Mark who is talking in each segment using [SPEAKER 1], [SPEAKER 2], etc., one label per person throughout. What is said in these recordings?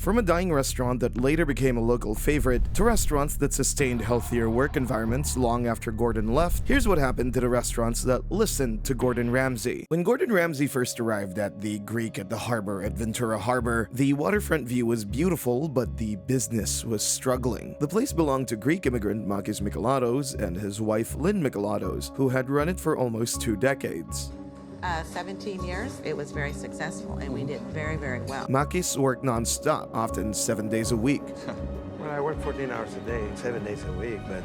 [SPEAKER 1] From a dying restaurant that later became a local favorite to restaurants that sustained healthier work environments long after Gordon left, here's what happened to the restaurants that listened to Gordon Ramsay. When Gordon Ramsay first arrived at the Greek at the harbor at Ventura Harbor, the waterfront view was beautiful, but the business was struggling. The place belonged to Greek immigrant Makis Michelatos and his wife Lynn Michelatos, who had run it for almost 2 decades.
[SPEAKER 2] 17 years, it was very successful, and we did very, very well.
[SPEAKER 1] Makis worked non-stop, often 7 days a week.
[SPEAKER 3] Well, I work 14 hours a day, 7 days a week, but...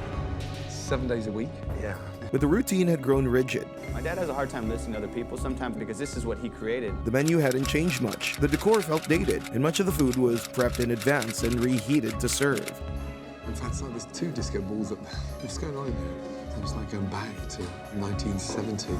[SPEAKER 4] 7 days a week?
[SPEAKER 3] Yeah.
[SPEAKER 1] But the routine had grown rigid.
[SPEAKER 5] My dad has a hard time listening to other people sometimes because this is what he created.
[SPEAKER 1] The menu hadn't changed much. The decor felt dated, and much of the food was prepped in advance and reheated to serve.
[SPEAKER 4] In fact, it's like there's 2 disco balls up there. What's going on in there? It's like going back to 1970.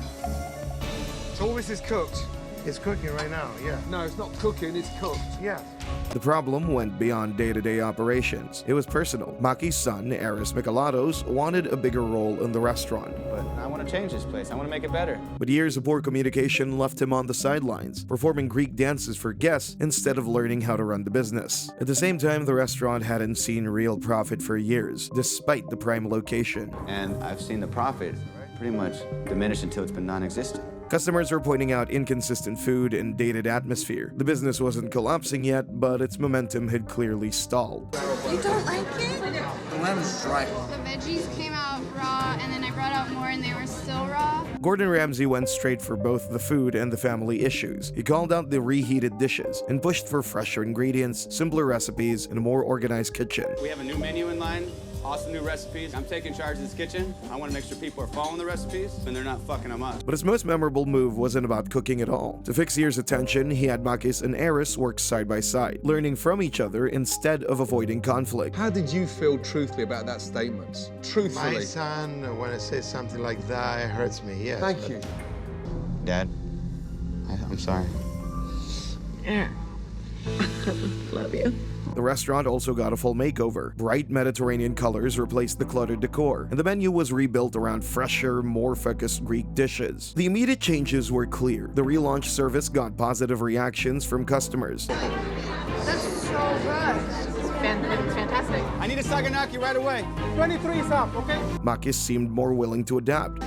[SPEAKER 4] So all this is cooked?
[SPEAKER 3] It's cooking right now, yeah.
[SPEAKER 4] No, it's not cooking, it's cooked.
[SPEAKER 3] Yeah.
[SPEAKER 1] The problem went beyond day-to-day operations. It was personal. Makis' son, Aris Michelatos, wanted a bigger role in the restaurant.
[SPEAKER 5] But I want to change this place. I want to make it better.
[SPEAKER 1] But years of poor communication left him on the sidelines, performing Greek dances for guests instead of learning how to run the business. At the same time, the restaurant hadn't seen real profit for years, despite the prime location.
[SPEAKER 5] And I've seen the profit pretty much diminish until it's been non-existent.
[SPEAKER 1] Customers were pointing out inconsistent food and dated atmosphere. The business wasn't collapsing yet, but its momentum had clearly stalled.
[SPEAKER 2] You don't like it?
[SPEAKER 4] The lamb's dry.
[SPEAKER 6] The veggies came out raw, and then I brought out more, and they were still raw.
[SPEAKER 1] Gordon Ramsay went straight for both the food and the family issues. He called out the reheated dishes and pushed for fresher ingredients, simpler recipes, and a more organized kitchen.
[SPEAKER 5] We have a new menu in line. Awesome new recipes. I'm taking charge of this kitchen. I want to make sure people are following the recipes and they're not fucking them up.
[SPEAKER 1] But his most memorable move wasn't about cooking at all. To fix years' attention, he had Makis and Aris work side by side, learning from each other instead of avoiding conflict.
[SPEAKER 4] How did you feel truthfully about that statement? Truthfully.
[SPEAKER 3] My son, when I say something like that, it hurts me, yes.
[SPEAKER 4] Thank you.
[SPEAKER 5] Dad, I'm sorry.
[SPEAKER 2] Yeah. Love you.
[SPEAKER 1] The restaurant also got a full makeover. Bright Mediterranean colors replaced the cluttered decor, and the menu was rebuilt around fresher, more focused Greek dishes. The immediate changes were clear. The relaunched service got positive reactions from customers.
[SPEAKER 6] That's so good.
[SPEAKER 2] It's fantastic.
[SPEAKER 5] I need a saganaki right away.
[SPEAKER 4] 23 is up, okay?
[SPEAKER 1] Makis seemed more willing to adapt.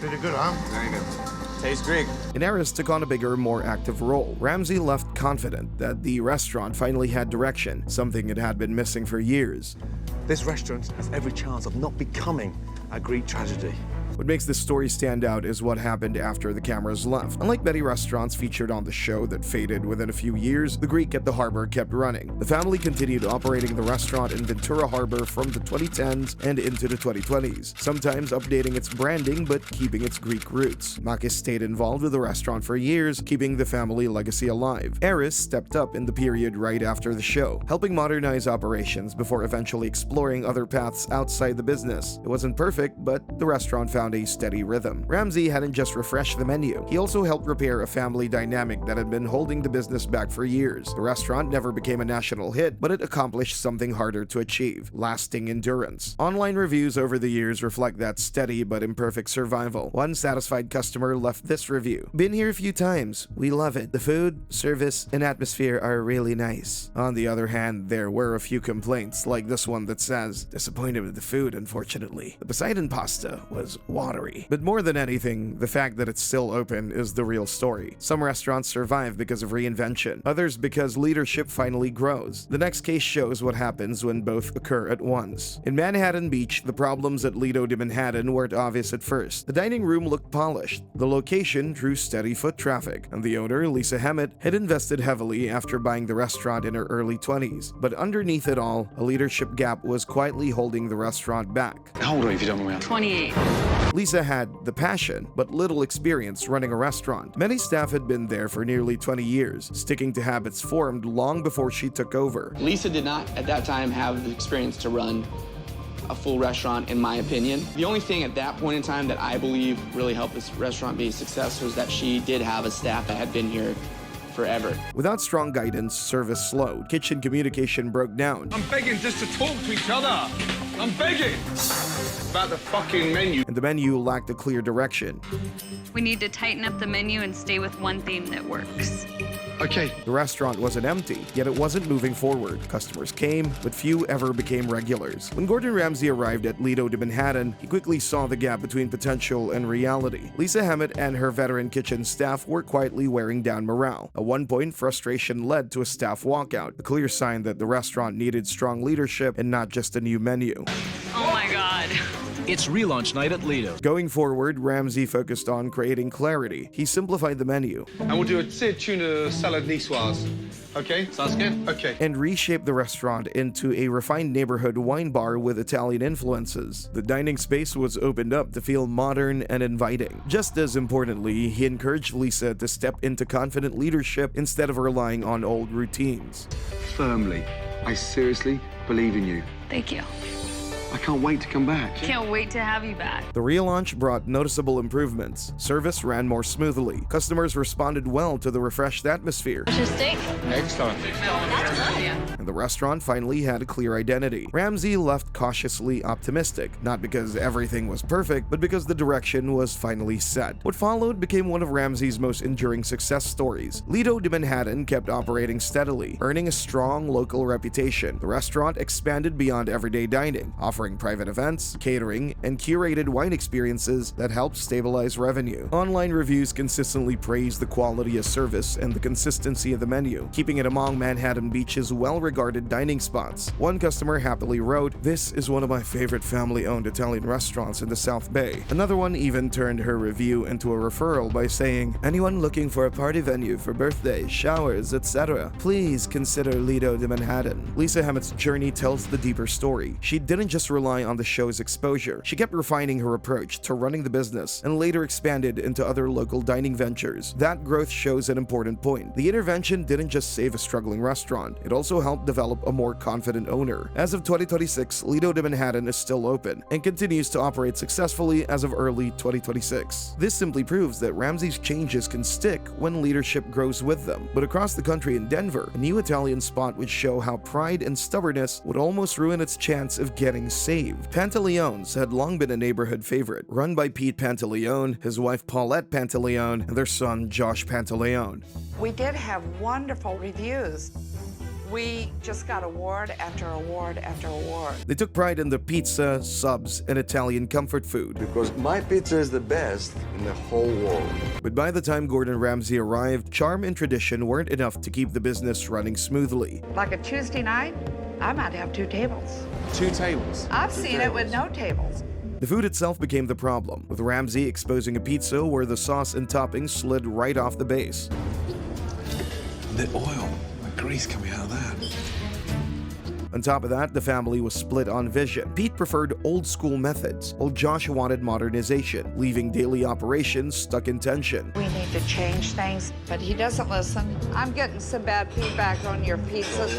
[SPEAKER 3] Pretty good, huh?
[SPEAKER 5] Very good. Tastes Greek.
[SPEAKER 1] And Aris took on a bigger, more active role. Ramsay left confident that the restaurant finally had direction, something it had been missing for years.
[SPEAKER 7] This restaurant has every chance of not becoming a Greek tragedy.
[SPEAKER 1] What makes this story stand out is what happened after the cameras left. Unlike many restaurants featured on the show that faded within a few years, the Greek at the harbor kept running. The family continued operating the restaurant in Ventura Harbor from the 2010s and into the 2020s, sometimes updating its branding but keeping its Greek roots. Makis stayed involved with the restaurant for years, keeping the family legacy alive. Aris stepped up in the period right after the show, helping modernize operations before eventually exploring other paths outside the business. It wasn't perfect, but the restaurant found a steady rhythm. Ramsay hadn't just refreshed the menu, he also helped repair a family dynamic that had been holding the business back for years. The restaurant never became a national hit, but it accomplished something harder to achieve: lasting endurance. Online reviews over the years reflect that steady but imperfect survival. One satisfied customer left this review: "Been here a few times. We love it. The food, service, and atmosphere are really nice." On the other hand, there were a few complaints, like this one that says, "Disappointed with the food, unfortunately. The Poseidon pasta was watery." But more than anything, the fact that it's still open is the real story. Some restaurants survive because of reinvention, others because leadership finally grows. The next case shows what happens when both occur at once. In Manhattan Beach, the problems at Lido de Manhattan weren't obvious at first. The dining room looked polished, the location drew steady foot traffic, and the owner, Lisa Hammett, had invested heavily after buying the restaurant in her early 20s. But underneath it all, a leadership gap was quietly holding the restaurant back.
[SPEAKER 7] How old are you, if you don't mind?
[SPEAKER 6] 28.
[SPEAKER 1] Lisa had the passion, but little experience running a restaurant. Many staff had been there for nearly 20 years, sticking to habits formed long before she took over.
[SPEAKER 8] Lisa did not, at that time, have the experience to run a full restaurant, in my opinion. The only thing at that point in time that I believe really helped this restaurant be a success was that she did have a staff that had been here forever.
[SPEAKER 1] Without strong guidance, service slowed. Kitchen communication broke down.
[SPEAKER 4] I'm begging just to talk to each other. I'm begging about the fucking menu.
[SPEAKER 1] And the menu lacked a clear direction.
[SPEAKER 6] We need to tighten up the menu and stay with one theme that works.
[SPEAKER 4] Okay.
[SPEAKER 1] The restaurant wasn't empty, yet it wasn't moving forward. Customers came, but few ever became regulars. When Gordon Ramsay arrived at Lido de Manhattan, he quickly saw the gap between potential and reality. Lisa Hammett and her veteran kitchen staff were quietly wearing down morale. At one point, frustration led to a staff walkout, a clear sign that the restaurant needed strong leadership and not just a new menu.
[SPEAKER 9] Oh my God.
[SPEAKER 10] It's relaunch night at Lido.
[SPEAKER 1] Going forward, Ramsay focused on creating clarity. He simplified the menu.
[SPEAKER 4] And we'll do a seared tuna salad niçoise. Okay? Sounds good? Okay.
[SPEAKER 1] And reshaped the restaurant into a refined neighborhood wine bar with Italian influences. The dining space was opened up to feel modern and inviting. Just as importantly, he encouraged Lisa to step into confident leadership instead of relying on old routines.
[SPEAKER 4] Firmly, I seriously believe in you.
[SPEAKER 9] Thank you.
[SPEAKER 4] I can't wait to come back.
[SPEAKER 9] Can't wait to have you back.
[SPEAKER 1] The relaunch brought noticeable improvements. Service ran more smoothly. Customers responded well to the refreshed atmosphere.
[SPEAKER 9] What's your steak?
[SPEAKER 4] Excellent.
[SPEAKER 1] And the restaurant finally had a clear identity. Ramsay left cautiously optimistic, not because everything was perfect, but because the direction was finally set. What followed became one of Ramsay's most enduring success stories. Lido de Manhattan kept operating steadily, earning a strong local reputation. The restaurant expanded beyond everyday dining, offering private events, catering, and curated wine experiences that helped stabilize revenue. Online reviews consistently praised the quality of service and the consistency of the menu, keeping it among Manhattan Beach's well-regarded dining spots. One customer happily wrote, "This is one of my favorite family-owned Italian restaurants in the South Bay." Another one even turned her review into a referral by saying, "Anyone looking for a party venue for birthdays, showers, etc., please consider Lido de Manhattan." Lisa Hammett's journey tells the deeper story. She didn't just rely on the show's exposure. She kept refining her approach to running the business and later expanded into other local dining ventures. That growth shows an important point. The intervention didn't just save a struggling restaurant, it also helped develop a more confident owner. As of 2026, Lido de Manhattan is still open and continues to operate successfully as of early 2026. This simply proves that Ramsay's changes can stick when leadership grows with them. But across the country in Denver, a new Italian spot would show how pride and stubbornness would almost ruin its chance of getting saved. Pantalones had long been a neighborhood favorite, run by Pete Pantaleone, his wife Paulette Pantaleone, and their son Josh Pantaleone.
[SPEAKER 11] We did have wonderful reviews. We just got award after award after award.
[SPEAKER 1] They took pride in the pizza, subs, and Italian comfort food.
[SPEAKER 3] Because my pizza is the best in the whole world.
[SPEAKER 1] But by the time Gordon Ramsay arrived, charm and tradition weren't enough to keep the business running smoothly.
[SPEAKER 11] Like a Tuesday night, I might have 2 tables.
[SPEAKER 7] 2 tables.
[SPEAKER 11] I've seen it with no tables.
[SPEAKER 1] The food itself became the problem, with Ramsay exposing a pizza where the sauce and toppings slid right off the base.
[SPEAKER 4] The oil, the grease coming out of that.
[SPEAKER 1] On top of that, the family was split on vision. Pete preferred old-school methods, while Josh wanted modernization, leaving daily operations stuck in tension.
[SPEAKER 11] We need to change things, but he doesn't listen. I'm getting some bad feedback on your pizzas.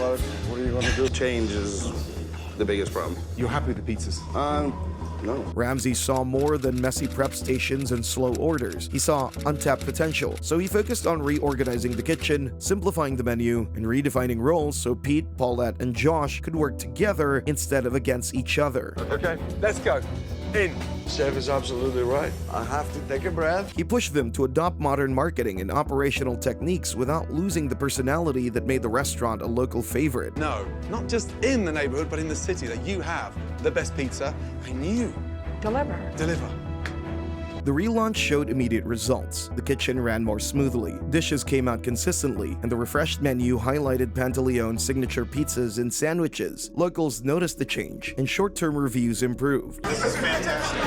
[SPEAKER 3] What are you going to do? Change is the biggest problem.
[SPEAKER 7] You're happy with the pizzas?
[SPEAKER 3] No.
[SPEAKER 1] Ramsay saw more than messy prep stations and slow orders. He saw untapped potential, so he focused on reorganizing the kitchen, simplifying the menu, and redefining roles so Pete, Paulette, and Josh could work together instead of against each other.
[SPEAKER 4] Okay, let's go. In.
[SPEAKER 3] Chef is absolutely right. I have to take a breath.
[SPEAKER 1] He pushed them to adopt modern marketing and operational techniques without losing the personality that made the restaurant a local favorite.
[SPEAKER 7] No, not just in the neighborhood, but in the city, that you have the best pizza and you
[SPEAKER 11] Deliver.
[SPEAKER 7] deliver.
[SPEAKER 1] The relaunch showed immediate results. The kitchen ran more smoothly, dishes came out consistently, and the refreshed menu highlighted Pantaleone's signature pizzas and sandwiches. Locals noticed the change, and short-term reviews improved.
[SPEAKER 5] This is fantastic.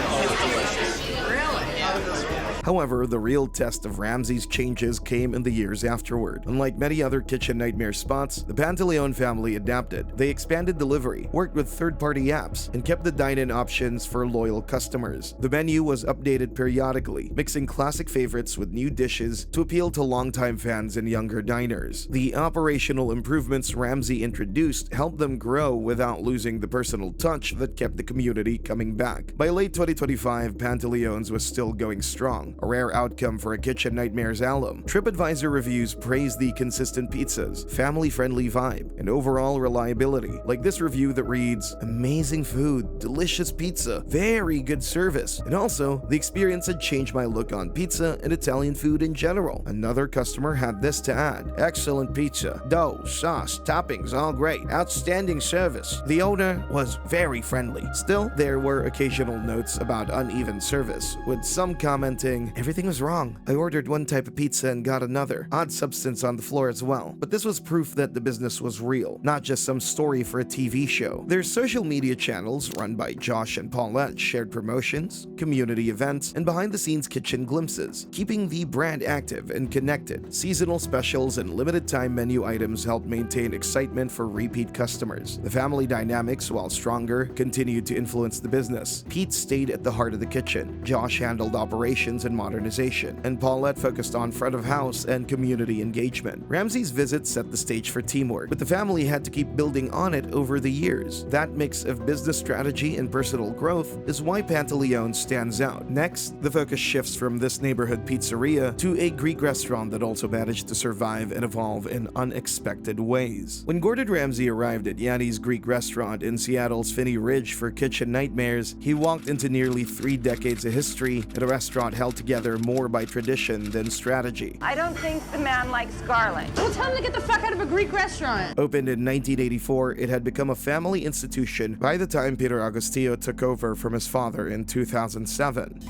[SPEAKER 1] However, the real test of Ramsay's changes came in the years afterward. Unlike many other kitchen nightmare spots, the Pantaleone family adapted. They expanded delivery, worked with third-party apps, and kept the dine-in options for loyal customers. The menu was updated periodically, mixing classic favorites with new dishes to appeal to longtime fans and younger diners. The operational improvements Ramsay introduced helped them grow without losing the personal touch that kept the community coming back. By late 2025, Pantaleone's was still going strong. strong, a rare outcome for a Kitchen Nightmares alum. TripAdvisor reviews praise the consistent pizzas, family-friendly vibe, and overall reliability. Like this review that reads, "Amazing food, delicious pizza, very good service, and also, the experience had changed my look on pizza and Italian food in general." Another customer had this to add, "Excellent pizza, dough, sauce, toppings, all great, outstanding service. The owner was very friendly." Still, there were occasional notes about uneven service, with some commenting, "Everything was wrong. I ordered one type of pizza and got another. Odd substance on the floor as well." But this was proof that the business was real, not just some story for a TV show. Their social media channels, run by Josh and Paulette, shared promotions, community events, and behind-the-scenes kitchen glimpses, keeping the brand active and connected. Seasonal specials and limited-time menu items helped maintain excitement for repeat customers. The family dynamics, while stronger, continued to influence the business. Pete stayed at the heart of the kitchen, Josh handled operations and modernization, and Paulette focused on front-of-house and community engagement. Ramsay's visit set the stage for teamwork, but the family had to keep building on it over the years. That mix of business strategy and personal growth is why Pantalones stands out. Next, the focus shifts from this neighborhood pizzeria to a Greek restaurant that also managed to survive and evolve in unexpected ways. When Gordon Ramsay arrived at Yannis Greek restaurant in Seattle's Finney Ridge for Kitchen Nightmares, he walked into nearly 3 decades of history at a restaurant held together more by tradition than strategy.
[SPEAKER 11] I don't think the man likes garlic.
[SPEAKER 2] Well, tell him to get the fuck out of a Greek restaurant.
[SPEAKER 1] Opened in 1984, it had become a family institution by the time Peter Agostillo took over from his father in 2007.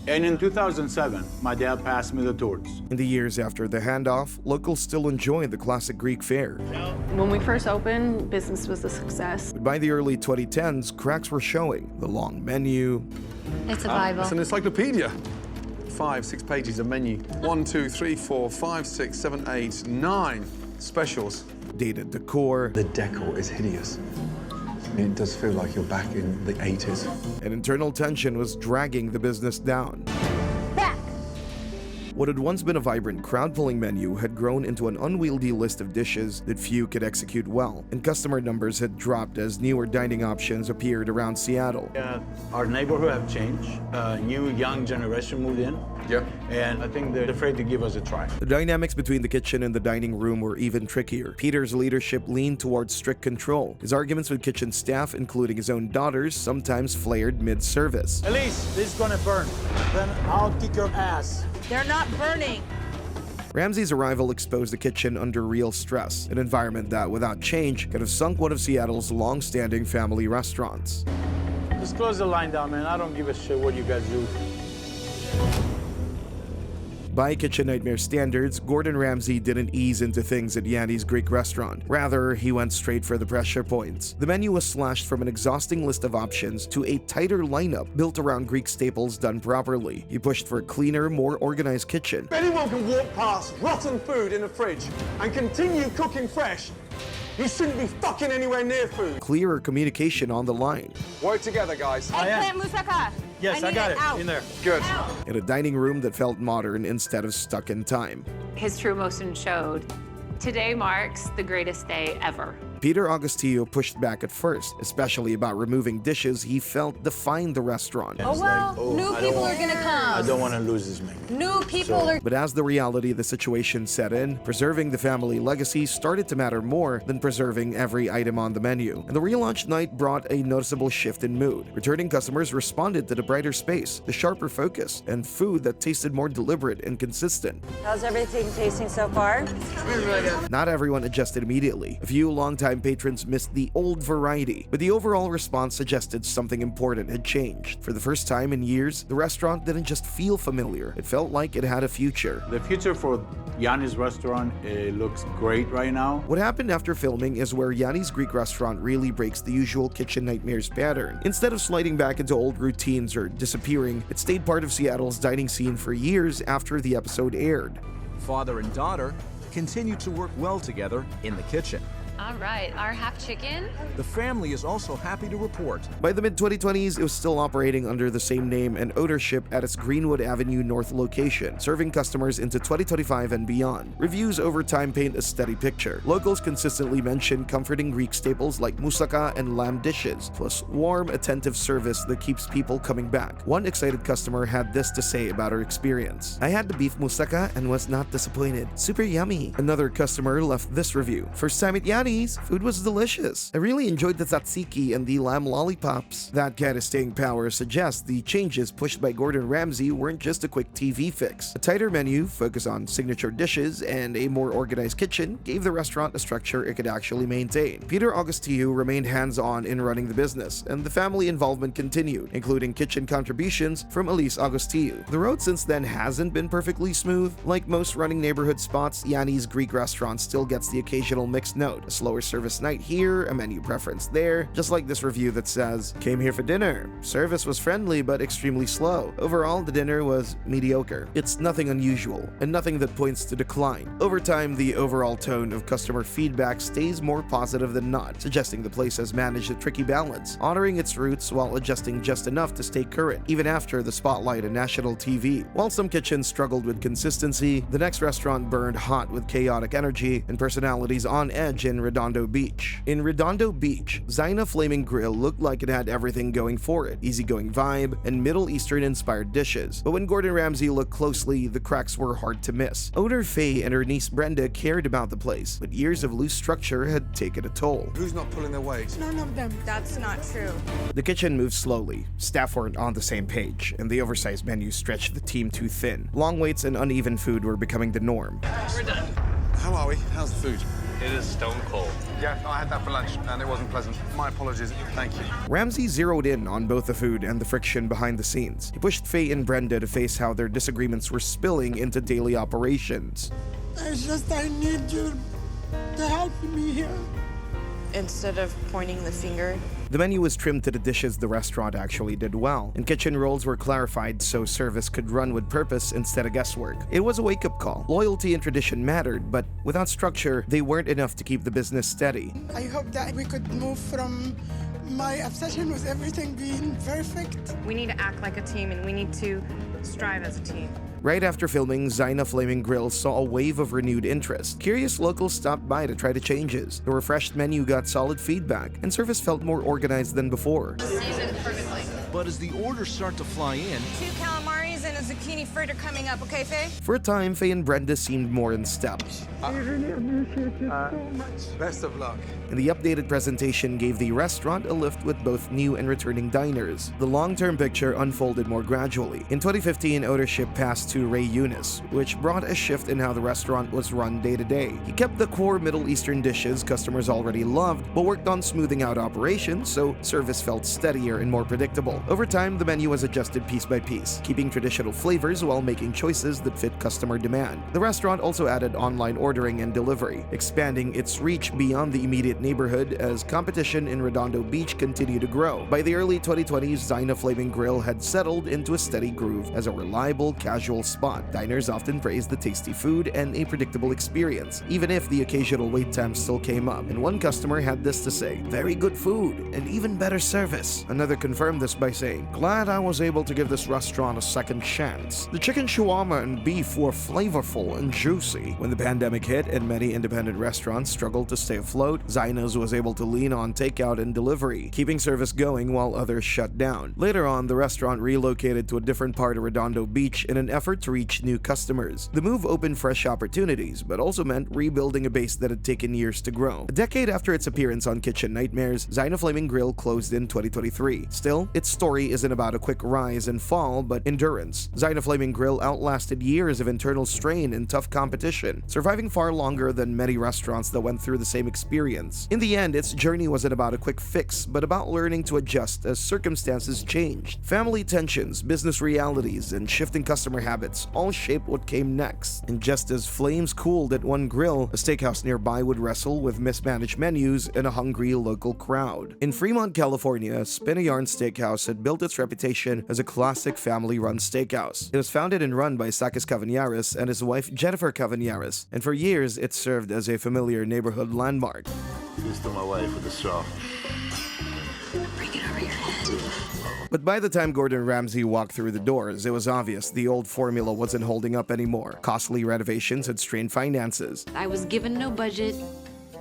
[SPEAKER 12] And in 2007, my dad passed me the torch.
[SPEAKER 1] In the years after the handoff, locals still enjoy the classic Greek fare.
[SPEAKER 9] When we first opened, business was a success.
[SPEAKER 1] But by the early 2010s, cracks were showing. The long menu.
[SPEAKER 6] It's a Bible.
[SPEAKER 4] It's an encyclopedia. 5, 6 pages of menu. 1, 2, 3, 4, 5, 6, 7, 8, 9 specials.
[SPEAKER 1] Dated decor.
[SPEAKER 4] The decor is hideous. It does feel like you're back in the 80s.
[SPEAKER 1] And internal tension was dragging the business down.
[SPEAKER 6] Back.
[SPEAKER 1] What had once been a vibrant crowd-pulling menu had grown into an unwieldy list of dishes that few could execute well, and customer numbers had dropped as newer dining options appeared around Seattle.
[SPEAKER 12] Our neighborhood have changed. New young generation moved in.
[SPEAKER 4] Yeah.
[SPEAKER 12] And I think they're afraid to give us a try.
[SPEAKER 1] The dynamics between the kitchen and the dining room were even trickier. Peter's leadership leaned towards strict control. His arguments with kitchen staff, including his own daughters, sometimes flared mid-service.
[SPEAKER 12] Elise, this is gonna burn. Then I'll kick your ass.
[SPEAKER 2] They're not burning.
[SPEAKER 1] Ramsay's arrival exposed the kitchen under real stress, an environment that, without change, could have sunk one of Seattle's long-standing family restaurants.
[SPEAKER 12] Just close the line down, man. I don't give a shit what you guys do.
[SPEAKER 1] By Kitchen Nightmare standards, Gordon Ramsay didn't ease into things at Yannis Greek restaurant. Rather, he went straight for the pressure points. The menu was slashed from an exhausting list of options to a tighter lineup built around Greek staples done properly. He pushed for a cleaner, more organized kitchen.
[SPEAKER 13] If anyone can walk past rotten food in a fridge and continue cooking fresh, you shouldn't be fucking anywhere near food.
[SPEAKER 1] Clearer communication on the line.
[SPEAKER 13] Work together, guys.
[SPEAKER 6] Eggplant moussaka.
[SPEAKER 12] Yes, I got it.
[SPEAKER 6] Out.
[SPEAKER 12] In there.
[SPEAKER 13] Good.
[SPEAKER 1] In a dining room that felt modern instead of stuck in time.
[SPEAKER 14] His true emotion showed. Today marks the greatest day ever.
[SPEAKER 1] Peter Agostillo pushed back at first, especially about removing dishes he felt defined the restaurant.
[SPEAKER 2] Oh, well, new people are gonna come.
[SPEAKER 12] I don't want to lose this man.
[SPEAKER 2] New people are...
[SPEAKER 1] But as the reality of the situation set in, preserving the family legacy started to matter more than preserving every item on the menu. And the relaunch night brought a noticeable shift in mood. Returning customers responded to the brighter space, the sharper focus, and food that tasted more deliberate and consistent.
[SPEAKER 15] How's everything tasting so far?
[SPEAKER 2] really good.
[SPEAKER 1] Not everyone adjusted immediately. A few longtime patrons missed the old variety, but the overall response suggested something important had changed. For the first time in years, the restaurant didn't just feel familiar, it felt like it had a future.
[SPEAKER 12] The future for Yannis restaurant, it looks great right now.
[SPEAKER 1] What happened after filming is where Yannis Greek restaurant really breaks the usual Kitchen Nightmares pattern. Instead of sliding back into old routines or disappearing, it stayed part of Seattle's dining scene for years after the episode aired.
[SPEAKER 10] Father and daughter continue to work well together in the kitchen.
[SPEAKER 14] All right, our half chicken.
[SPEAKER 10] The family is also happy to report.
[SPEAKER 1] By the mid-2020s, it was still operating under the same name and ownership at its Greenwood Avenue North location, serving customers into 2025 and beyond. Reviews over time paint a steady picture. Locals consistently mention comforting Greek staples like moussaka and lamb dishes, plus warm, attentive service that keeps people coming back. One excited customer had this to say about her experience. "I had the beef moussaka and was not disappointed. Super yummy." Another customer left this review. "First time at Yannis, food was delicious. I really enjoyed the tzatziki and the lamb lollipops." That kind of staying power suggests the changes pushed by Gordon Ramsay weren't just a quick TV fix. A tighter menu, focus on signature dishes, and a more organized kitchen gave the restaurant a structure it could actually maintain. Peter Augustiu remained hands-on in running the business, and the family involvement continued, including kitchen contributions from Elise Agustiu. The road since then hasn't been perfectly smooth. Like most running neighborhood spots, Yannis Greek restaurant still gets the occasional mixed note. A slower service night here, a menu preference there, just like this review that says, "Came here for dinner. Service was friendly but extremely slow. Overall, the dinner was mediocre." It's nothing unusual, and nothing that points to decline. Over time, the overall tone of customer feedback stays more positive than not, suggesting the place has managed a tricky balance, honoring its roots while adjusting just enough to stay current, even after the spotlight on national TV. While some kitchens struggled with consistency, the next restaurant burned hot with chaotic energy and personalities on edge in Redondo Beach. In Redondo Beach, Zayna Flaming Grill looked like it had everything going for it: easygoing vibe and Middle Eastern-inspired dishes. But when Gordon Ramsay looked closely, the cracks were hard to miss. Owner Faye and her niece Brenda cared about the place, but years of loose structure had taken a toll.
[SPEAKER 4] Who's not pulling their weight?
[SPEAKER 15] None of them. That's not true.
[SPEAKER 1] The kitchen moved slowly, staff weren't on the same page, and the oversized menu stretched the team too thin. Long waits and uneven food were becoming the norm.
[SPEAKER 4] We're done. How are we? How's the food?
[SPEAKER 16] It is stone cold.
[SPEAKER 4] Yeah, I had that for lunch, and it wasn't pleasant. My apologies. Thank you.
[SPEAKER 1] Ramsay zeroed in on both the food and the friction behind the scenes. He pushed Faye and Brenda to face how their disagreements were spilling into daily operations.
[SPEAKER 17] It's just I need you to help me here.
[SPEAKER 18] Instead of pointing the finger.
[SPEAKER 1] The menu was trimmed to the dishes the restaurant actually did well, and kitchen roles were clarified so service could run with purpose instead of guesswork. It was a wake-up call. Loyalty and tradition mattered, but without structure, they weren't enough to keep the business steady.
[SPEAKER 17] I hope that we could move from my obsession with everything being perfect.
[SPEAKER 18] We need to act like a team, and we need to strive as a team.
[SPEAKER 1] Right after filming, Zayna Flaming Grill saw a wave of renewed interest. Curious locals stopped by to try the changes. The refreshed menu got solid feedback, and service felt more organized than before.
[SPEAKER 6] Seasoned perfectly.
[SPEAKER 10] But as the orders start to fly in,
[SPEAKER 15] 2 calamaris and a zucchini fritter coming up, okay, Faye?
[SPEAKER 1] For a time, Faye and Brenda seemed more in step.
[SPEAKER 17] I really appreciate you so much.
[SPEAKER 4] Best of luck.
[SPEAKER 1] And the updated presentation gave the restaurant a lift with both new and returning diners. The long-term picture unfolded more gradually. In 2015, ownership passed to Ray Yannis, which brought a shift in how the restaurant was run day to day. He kept the core Middle Eastern dishes customers already loved, but worked on smoothing out operations so service felt steadier and more predictable. Over time, the menu was adjusted piece by piece, keeping traditional flavors while making choices that fit customer demand. The restaurant also added online ordering and delivery, expanding its reach beyond the immediate neighborhood as competition in Redondo Beach continued to grow. By the early 2020s, Zayna Flaming Grill had settled into a steady groove as a reliable, casual spot. Diners often praised the tasty food and a predictable experience, even if the occasional wait time still came up. And one customer had this to say: "Very good food and even better service." Another confirmed this by saying, "Glad I was able to give this restaurant a second chance. The chicken shawarma and beef were flavorful and juicy." When the pandemic hit and many independent restaurants struggled to stay afloat, Zayna's was able to lean on takeout and delivery, keeping service going while others shut down. Later on, the restaurant relocated to a different part of Redondo Beach in an effort to reach new customers. The move opened fresh opportunities, but also meant rebuilding a base that had taken years to grow. A decade after its appearance on Kitchen Nightmares, Zayna Flaming Grill closed in 2023. Still, its story isn't about a quick rise and fall, but endurance. Zayna Flaming Grill outlasted years of internal strain and tough competition, surviving far longer than many restaurants that went through the same experience. In the end, its journey wasn't about a quick fix, but about learning to adjust as circumstances changed. Family tensions, business realities, and shifting customer habits all shaped what came next. And just as flames cooled at one grill, a steakhouse nearby would wrestle with mismanaged menus and a hungry local crowd. In Fremont, California, Spin a Yarn Steakhouse had built its reputation as a classic family-run steakhouse. It was founded and run by Sakis Kavaniaris and his wife Jennifer Kavaniaris, and for years it served as a familiar neighborhood landmark.
[SPEAKER 16] This to my wife with the straw.
[SPEAKER 2] Bring it over your head.
[SPEAKER 1] But by the time Gordon Ramsay walked through the doors, it was obvious the old formula wasn't holding up anymore. Costly renovations had strained finances.
[SPEAKER 19] I was given no budget.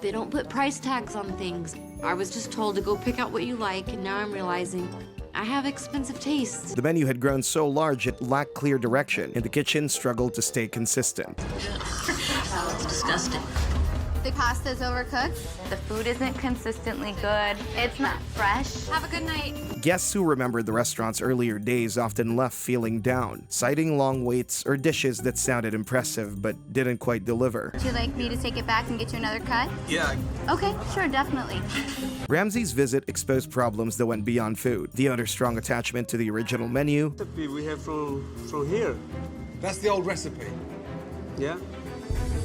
[SPEAKER 19] They don't put price tags on things. I was just told to go pick out what you like, and now I'm realizing I have expensive tastes.
[SPEAKER 1] The menu had grown so large it lacked clear direction, and the kitchen struggled to stay consistent.
[SPEAKER 2] That looks disgusting.
[SPEAKER 6] The pasta's overcooked.
[SPEAKER 14] The food isn't consistently good. It's not fresh.
[SPEAKER 6] Have a good night.
[SPEAKER 1] Guests who remembered the restaurant's earlier days often left feeling down, citing long waits or dishes that sounded impressive but didn't quite deliver.
[SPEAKER 6] Would you like me to take it back and get you another cut?
[SPEAKER 12] Yeah.
[SPEAKER 6] Okay, sure, definitely.
[SPEAKER 1] Ramsay's visit exposed problems that went beyond food. The owner's strong attachment to the original menu,
[SPEAKER 13] Recipe we have from here. That's the old recipe. Yeah?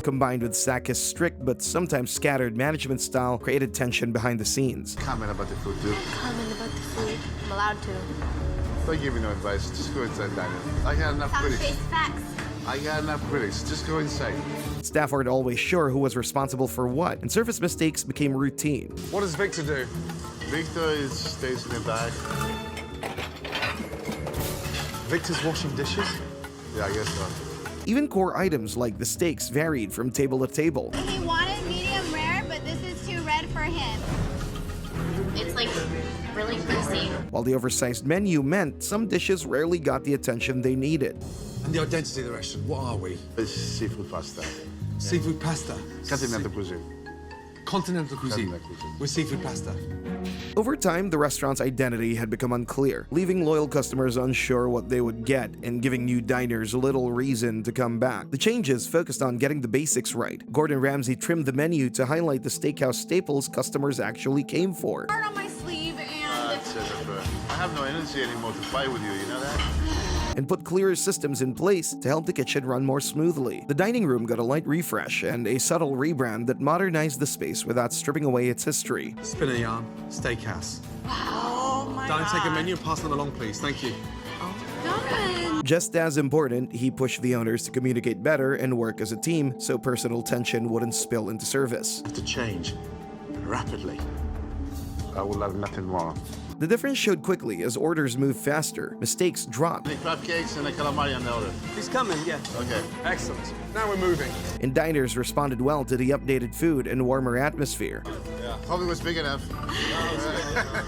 [SPEAKER 1] combined with Sakis' strict but sometimes scattered management style, created tension behind the scenes.
[SPEAKER 16] Comment about the food, too.
[SPEAKER 6] Comment about the food. I'm allowed to.
[SPEAKER 16] Don't give me no advice. Just go inside, Daniel. I got enough critics.
[SPEAKER 6] Face facts.
[SPEAKER 16] I got enough critics. Just go inside.
[SPEAKER 1] Staff weren't always sure who was responsible for what, and service mistakes became routine.
[SPEAKER 13] What does Victor do?
[SPEAKER 16] Victor stays in the back.
[SPEAKER 4] Victor's washing dishes?
[SPEAKER 16] Yeah, I guess so.
[SPEAKER 1] Even core items like the steaks varied from table to table.
[SPEAKER 6] He wanted medium rare, but this is too red for him. It's like really greasy.
[SPEAKER 1] While the oversized menu meant some dishes rarely got the attention they needed.
[SPEAKER 4] And the identity of the restaurant, what are we?
[SPEAKER 16] It's seafood pasta.
[SPEAKER 4] Seafood pasta.
[SPEAKER 16] Continental cuisine.
[SPEAKER 4] Continental cuisine.
[SPEAKER 16] Continental cuisine.
[SPEAKER 4] With seafood pasta.
[SPEAKER 1] Over time, the restaurant's identity had become unclear, leaving loyal customers unsure what they would get and giving new diners little reason to come back. The changes focused on getting the basics right. Gordon Ramsay trimmed the menu to highlight the steakhouse staples customers actually came for.
[SPEAKER 6] Heart on my sleeve and...
[SPEAKER 16] Jennifer, I have no energy anymore to fight with you, you know that?
[SPEAKER 1] And put clearer systems in place to help the kitchen run more smoothly. The dining room got a light refresh and a subtle rebrand that modernized the space without stripping away its history.
[SPEAKER 4] Spin a yarn, steakhouse.
[SPEAKER 6] Oh my
[SPEAKER 4] Darling,
[SPEAKER 6] God.
[SPEAKER 4] take a menu and pass them along, please. Thank you.
[SPEAKER 6] God.
[SPEAKER 1] Just as important, he pushed the owners to communicate better and work as a team so personal tension wouldn't spill into service.
[SPEAKER 4] To change rapidly.
[SPEAKER 16] I would love nothing more.
[SPEAKER 1] The difference showed quickly as orders moved faster, mistakes dropped,
[SPEAKER 16] Any crab cakes and a calamari on the order.
[SPEAKER 13] He's coming, yeah.
[SPEAKER 16] Okay.
[SPEAKER 13] Excellent. Now we're moving.
[SPEAKER 1] and diners responded well to the updated food and warmer atmosphere.
[SPEAKER 16] Probably was big enough.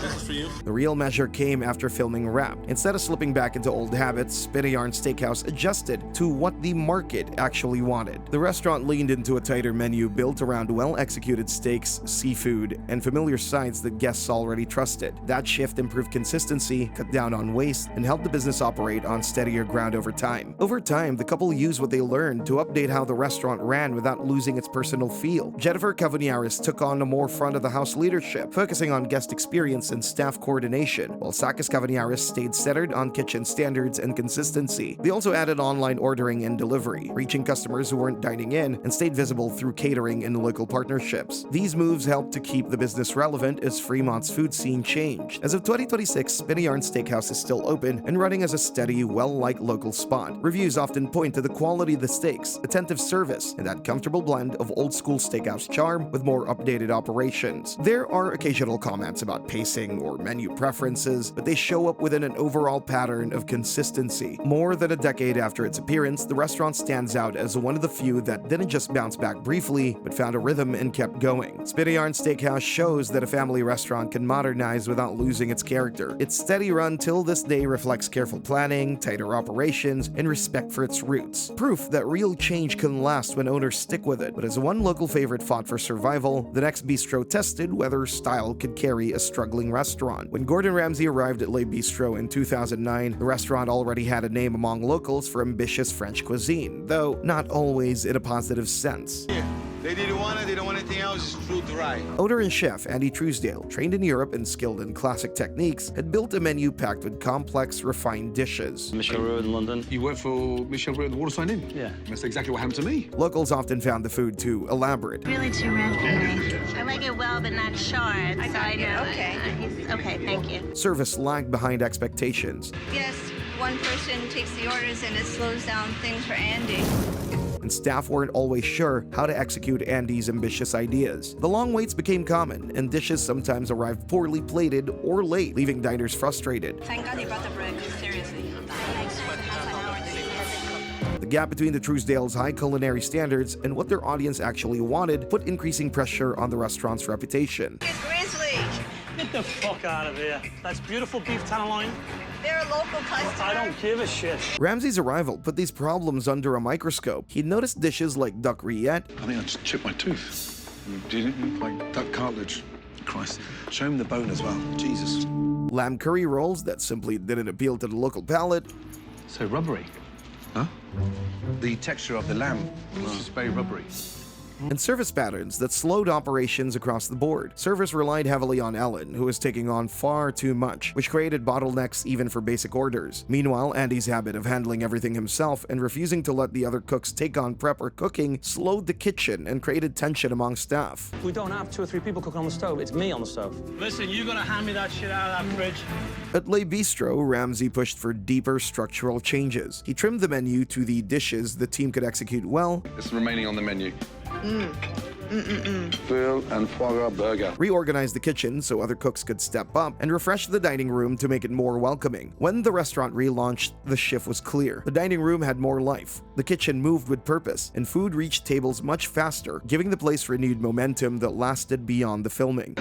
[SPEAKER 10] This is for you.
[SPEAKER 1] The real measure came after filming Wrapped. Instead of slipping back into old habits, Spin a Yarn Steakhouse adjusted to what the market actually wanted. The restaurant leaned into a tighter menu built around well-executed steaks, seafood, and familiar sides that guests already trusted. That shift improved consistency, cut down on waste, and helped the business operate on steadier ground over time. Over time, the couple used what they learned to update how the restaurant ran without losing its personal feel. Jennifer Cavaniaris took on a more front-of-the-house leadership, focusing on guest experience and staff coordination, while Sakis Cavaniaris stayed centered on kitchen standards and consistency. They also added online ordering and delivery, reaching customers who weren't dining in, and stayed visible through catering and local partnerships. These moves helped to keep the business relevant as Fremont's food scene changed. As of 2026, Spin a Yarn Steakhouse is still open and running as a steady, well-liked local spot. Reviews often point to the quality of the steaks, attentive service, and that comfortable blend of old-school steakhouse charm with more updated operations. There are occasional comments about pacing or menu preferences, but they show up within an overall pattern of consistency. More than a decade after its appearance, the restaurant stands out as one of the few that didn't just bounce back briefly, but found a rhythm and kept going. Spin a Yarn Steakhouse shows that a family restaurant can modernize without losing its character. Its steady run till this day reflects careful planning, tighter operations, and respect for its roots. Proof that real change can last when owners stick with it. But as one local favorite fought for survival, the next bistro tested whether style could carry a struggling restaurant. When Gordon Ramsay arrived at Le Bistro in 2009, the restaurant already had a name among locals for ambitious French cuisine, though not always in a positive sense.
[SPEAKER 10] They didn't want it, they don't want anything else, it's too dry.
[SPEAKER 1] Owner and chef Andy Truesdale, trained in Europe and skilled in classic techniques, had built a menu packed with complex, refined dishes.
[SPEAKER 12] Michel Rowe in London.
[SPEAKER 4] You work for Michel Rowe at the Waterside Inn?
[SPEAKER 12] Yeah.
[SPEAKER 4] That's exactly what happened to me.
[SPEAKER 1] Locals often found the food too elaborate.
[SPEAKER 2] Really too red for me. I like it well, but not short. I got it. Okay. Okay, thank you.
[SPEAKER 1] Service lagged behind expectations.
[SPEAKER 6] Yes, one person takes the orders and it slows down things for Andy.
[SPEAKER 1] and staff weren't always sure how to execute Andy's ambitious ideas. The long waits became common, and dishes sometimes arrived poorly plated or late, leaving diners frustrated.
[SPEAKER 2] Thank God you brought the bread, seriously.
[SPEAKER 1] The gap between the Truesdale's high culinary standards and what their audience actually wanted put increasing pressure on the restaurant's reputation.
[SPEAKER 2] Grizzly!
[SPEAKER 13] Get the fuck out of here. That's beautiful beef tenderloin.
[SPEAKER 2] They're a local customer.
[SPEAKER 13] I don't give a shit.
[SPEAKER 1] Ramsay's arrival put these problems under a microscope. He noticed dishes like duck rillette.
[SPEAKER 4] I think I just chipped my tooth. Did it look like duck cartilage? Christ. Show him the bone as well. Jesus.
[SPEAKER 1] Lamb curry rolls that simply didn't appeal to the local palate.
[SPEAKER 7] So rubbery. Huh? The texture of the lamb is just very rubbery.
[SPEAKER 1] And service patterns that slowed operations across the board. Servers relied heavily on Ellen, who was taking on far too much, which created bottlenecks even for basic orders. Meanwhile, Andy's habit of handling everything himself and refusing to let the other cooks take on prep or cooking slowed the kitchen and created tension among staff.
[SPEAKER 13] We don't have 2 or 3 people cooking on the stove. It's me on the stove. Listen, you're gonna hand me that shit out of that fridge.
[SPEAKER 1] At Le Bistro, Ramsay pushed for deeper structural changes. He trimmed the menu to the dishes the team could execute well.
[SPEAKER 16] It's remaining on the menu. Veal and foie gras burger.
[SPEAKER 1] Reorganized the kitchen so other cooks could step up, and refreshed the dining room to make it more welcoming. When the restaurant relaunched, the shift was clear. The dining room had more life. The kitchen moved with purpose, and food reached tables much faster, giving the place renewed momentum that lasted beyond the filming.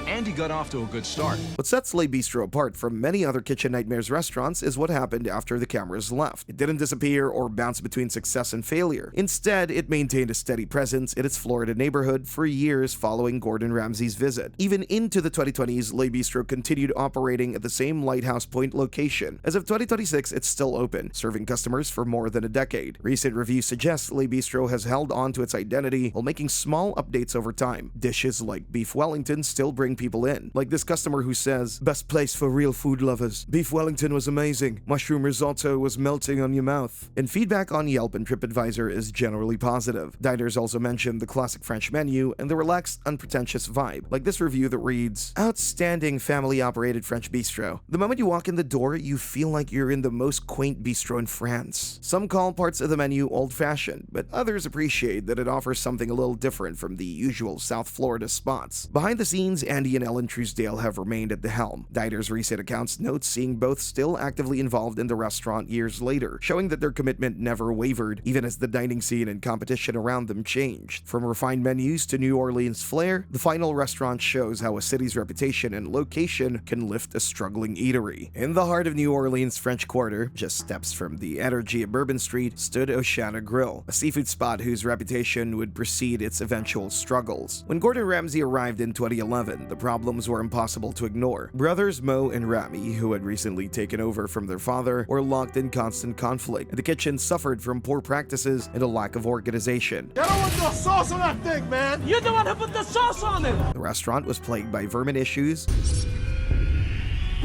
[SPEAKER 20] Andy got off to a good start.
[SPEAKER 1] What sets Le Bistro apart from many other Kitchen Nightmares restaurants is what happened after the cameras left. It didn't disappear or bounce between success and failure. Instead, it maintained a steady presence in its Florida neighborhood for years following Gordon Ramsay's visit. Even into the 2020s, Le Bistro continued operating at the same Lighthouse Point location. As of 2026, it's still open, serving customers for more than a decade. Recent reviews suggest Le Bistro has held on to its identity while making small updates over time. Dishes like beef Wellington still bring people in, like this customer who says, "Best place for real food lovers. Beef Wellington was amazing. Mushroom risotto was melting on your mouth." And feedback on Yelp and TripAdvisor is generally positive. Diners also mention the classic French menu and the relaxed, unpretentious vibe, like this review that reads, "Outstanding family-operated French bistro. The moment you walk in the door, you feel like you're in the most quaint bistro in France." Some call parts of the menu old-fashioned, but others appreciate that it offers something a little different from the usual South Florida spots. Behind the scenes, Andy and Ellen Truesdale have remained at the helm. Diners' recent accounts note seeing both still actively involved in the restaurant years later, showing that their commitment never wavered, even as the dining scene and competition around them changed. From refined menus to New Orleans flair, the final restaurant shows how a city's reputation and location can lift a struggling eatery. In the heart of New Orleans' French Quarter, just steps from the energy of Bourbon Street, stood Oceana Grill, a seafood spot whose reputation would precede its eventual struggles. When Gordon Ramsay arrived in 2011, the problems were impossible to ignore. Brothers Mo and Rami, who had recently taken over from their father, were locked in constant conflict, and the kitchen suffered from poor practices and a lack of organization.
[SPEAKER 13] I don't want no sauce on that thing, man! You're the one who put the sauce on it!
[SPEAKER 1] The restaurant was plagued by vermin issues,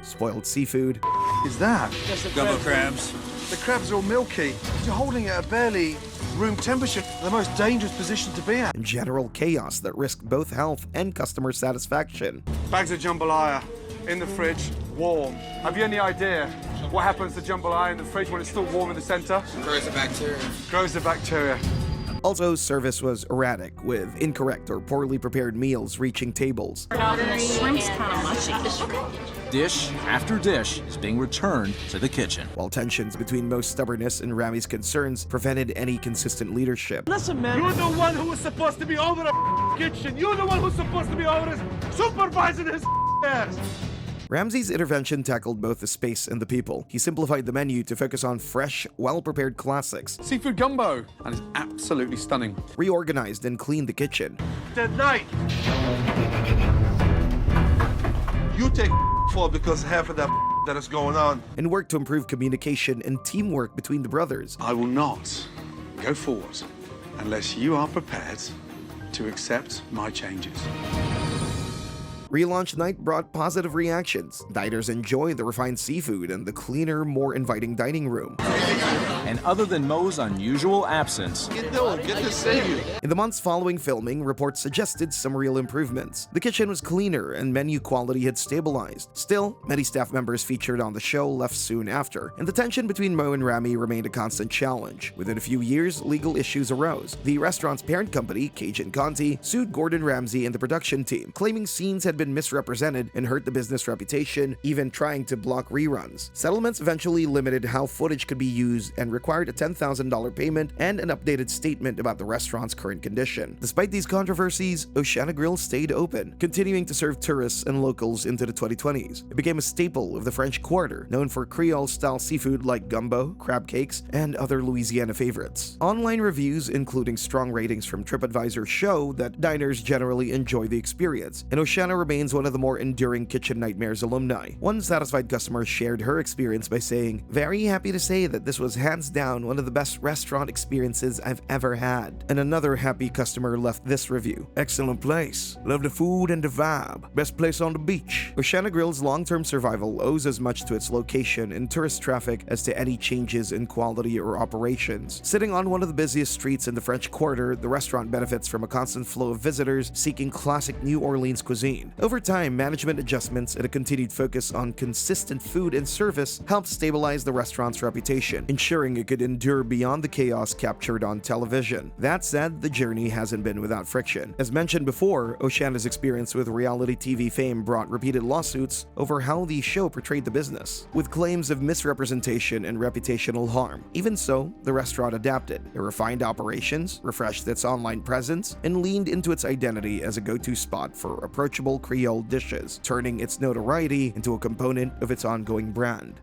[SPEAKER 1] spoiled seafood,
[SPEAKER 3] Is that?
[SPEAKER 10] Gumbo crabs.
[SPEAKER 3] The crabs are all milky. You're holding it at barely room temperature, the most dangerous position to be at.
[SPEAKER 1] and general chaos that risked both health and customer satisfaction.
[SPEAKER 13] Bags of jambalaya in the fridge, warm. Have you any idea what happens to jambalaya in the fridge when it's still warm in the center?
[SPEAKER 10] Grows the bacteria.
[SPEAKER 13] Grows the bacteria.
[SPEAKER 1] Also, service was erratic, with incorrect or poorly prepared meals reaching tables.
[SPEAKER 18] Shrimp's kind of mushy.
[SPEAKER 20] Dish after dish is being returned to the kitchen.
[SPEAKER 1] While tensions between Mo's stubbornness and Rami's concerns prevented any consistent leadership.
[SPEAKER 13] Listen, man. You're the one who was supposed to be over the kitchen. You're the one who's supposed to be over this, supervising his ass.
[SPEAKER 1] Ramsay's intervention tackled both the space and the people. He simplified the menu to focus on fresh, well-prepared classics.
[SPEAKER 13] Seafood gumbo. And it's absolutely stunning.
[SPEAKER 1] Reorganized and cleaned the kitchen.
[SPEAKER 3] Tonight, you take for because half of that is going on.
[SPEAKER 1] And worked to improve communication and teamwork between the brothers.
[SPEAKER 21] I will not go forward unless you are prepared to accept my changes.
[SPEAKER 1] Relaunch night brought positive reactions. Diners enjoy the refined seafood and the cleaner, more inviting dining room.
[SPEAKER 20] And other than Mo's unusual absence,
[SPEAKER 16] Good to see you.
[SPEAKER 1] In the months following filming, reports suggested some real improvements. The kitchen was cleaner and menu quality had stabilized. Still, many staff members featured on the show left soon after, and the tension between Mo and Rami remained a constant challenge. Within a few years, legal issues arose. The restaurant's parent company, Cajun Conti, sued Gordon Ramsay and the production team, claiming scenes had been misrepresented and hurt the business reputation, even trying to block reruns. Settlements eventually limited how footage could be used and required a $10,000 payment and an updated statement about the restaurant's current condition. Despite these controversies, Oceana Grill stayed open, continuing to serve tourists and locals into the 2020s. It became a staple of the French Quarter, known for Creole-style seafood like gumbo, crab cakes, and other Louisiana favorites. Online reviews, including strong ratings from TripAdvisor, show that diners generally enjoy the experience, and Oceana remains one of the more enduring Kitchen Nightmares alumni. One satisfied customer shared her experience by saying, "Very happy to say that this was hands down one of the best restaurant experiences I've ever had." And another happy customer left this review, "Excellent place. Love the food and the vibe. Best place on the beach." Oceana Grill's long-term survival owes as much to its location and tourist traffic as to any changes in quality or operations. Sitting on one of the busiest streets in the French Quarter, the restaurant benefits from a constant flow of visitors seeking classic New Orleans cuisine. Over time, management adjustments and a continued focus on consistent food and service helped stabilize the restaurant's reputation, ensuring it could endure beyond the chaos captured on television. That said, the journey hasn't been without friction. As mentioned before, Oceana's experience with reality TV fame brought repeated lawsuits over how the show portrayed the business, with claims of misrepresentation and reputational harm. Even so, the restaurant adapted. It refined operations, refreshed its online presence, and leaned into its identity as a go-to spot for approachable Creole dishes, turning its notoriety into a component of its ongoing brand.